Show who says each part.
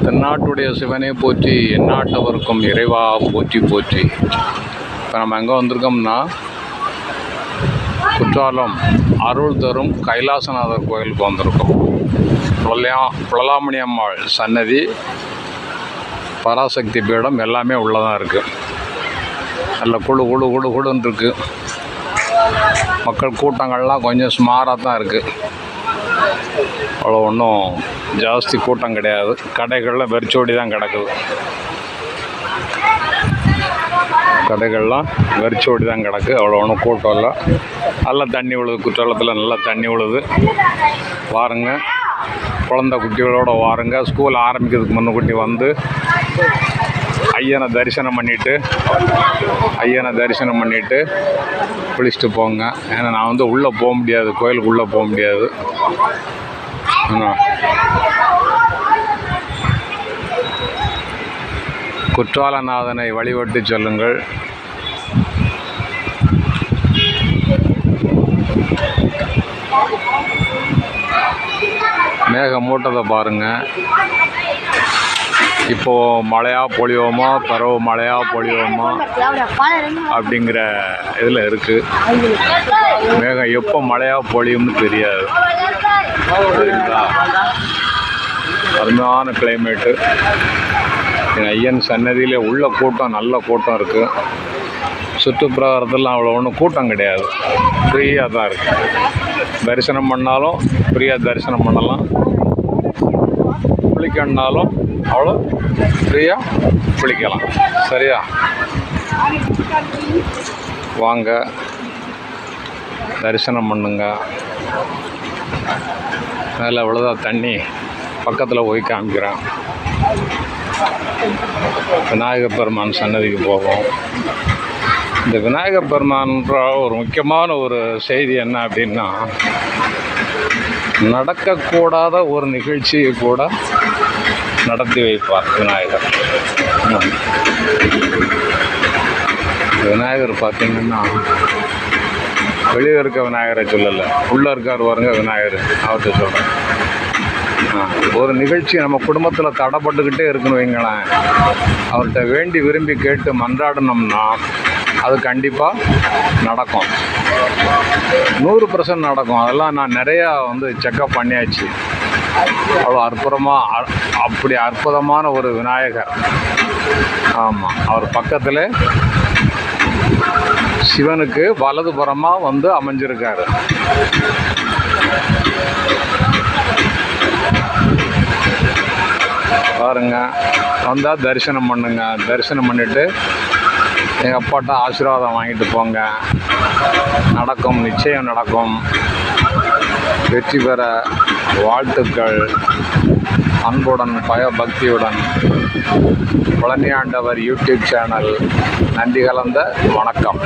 Speaker 1: தென்னாட்டுடைய சிவனே போற்றி, எந்நாட்டவருக்கும் இறைவா போற்றி போற்றி. இப்போ நம்ம எங்கே வந்திருக்கோம்னா, குற்றாலம் அருள் தரும் கைலாசநாதர் கோயிலுக்கு வந்திருக்கோம். புலலாமணி அம்மாள் சன்னதி, பராசக்தி பீடம் எல்லாமே உள்ளதான் இருக்குது. நல்ல குழுன்னு இருக்குது. மக்கள் கூட்டங்கள்லாம் கொஞ்சம் சுமாராக தான் இருக்குது. அவ்வளோ ஒன்றும் ஜாஸ்தி கூட்டம் கிடையாது. கடைகளில் வெறிச்சோடி தான் கிடக்குது. அவ்வளோ ஒன்றும் கூட்டம் இல்லை. நல்லா தண்ணி விழுது. குற்றாலத்தில் நல்லா தண்ணி விழுது. வாருங்க, குழந்தை குட்டிகளோடு வாருங்க. ஸ்கூல் ஆரம்பிக்கிறதுக்கு முன்னுக்கூட்டி வந்து ஐயனை தரிசனம் பண்ணிவிட்டு குளிச்சுட்டு போங்க. ஏன்னா நான் வந்து உள்ளே போக முடியாது, கோயிலுக்கு போக முடியாது. குற்றாலநாதனை வழிபட்டு சொல்லுங்கள். மேகமூட்டத்தை பாருங்கள். இப்போது மழையாக பொழியோமா, பரவ மழையாக பொழியோமா அப்படிங்கிற இதில் இருக்குது. மேகம் எப்போ மழையாக பொழியும்னு தெரியாது. சரிங்களா? அருமையான கிளைமேட்டு. ஐயன் சன்னதியில் உள்ள கூட்டம், நல்ல கூட்டம் இருக்குது. சுற்றுப்பிரகாரத்தில் அவ்வளோ ஒன்றும் கூட்டம் கிடையாது. ஃப்ரீயாக தான் இருக்குது. தரிசனம் பண்ணாலும் ஃப்ரீயாக தரிசனம் பண்ணலாம். குளிக்கணுன்னாலும் அவ்வளோ ஃப்ரீயாக குளிக்கலாம். சரியா? வாங்க, தரிசனம் பண்ணுங்க. மேலே அவ்வளோதான் தண்ணி. பக்கத்தில் போய் காமிக்கிறேன். விநாயகர் பெருமான் சன்னதிக்கு போவோம். இந்த விநாயகர் பெருமான்ற ஒரு முக்கியமான ஒரு செய்தி என்ன அப்படின்னா, நடக்கக்கூடாத ஒரு நிகழ்ச்சியை கூட நடத்தி வைப்பார் விநாயகர். விநாயகர் பார்த்திங்கன்னா, வெளியே இருக்க விநாயகரை சொல்லலை, உள்ளே இருக்கார் பாருங்க விநாயகர், அவர்கிட்ட சொல்கிறேன். ஒரு நிகழ்ச்சி நம்ம குடும்பத்தில் தடைப்பட்டுக்கிட்டே இருக்குன்னு வைங்களேன், அவர்கிட்ட வேண்டி விரும்பி கேட்டு மன்றாடணும்னா அது கண்டிப்பாக நடக்கும். 100% நடக்கும். அதெல்லாம் நான் நிறையா வந்து செக்கப் பண்ணியாச்சு. அவ்வளோ அப்படி அற்புதமான ஒரு விநாயகர். ஆமாம், அவர் பக்கத்தில் சிவனுக்கு வலதுபுறமாக வந்து அமைஞ்சிருக்காரு. பாருங்க, வந்தால் தரிசனம் பண்ணுங்க. தரிசனம் பண்ணிவிட்டு எங்கள் அப்பாட்ட ஆசீர்வாதம் வாங்கிட்டு போங்க. நடக்கும், நிச்சயம் நடக்கும். வெற்றி பெற வாழ்த்துக்கள். அன்புடன், பயபக்தியுடன் பழனியாண்டவர் யூடியூப் சேனல். நன்றி கலந்த வணக்கம்.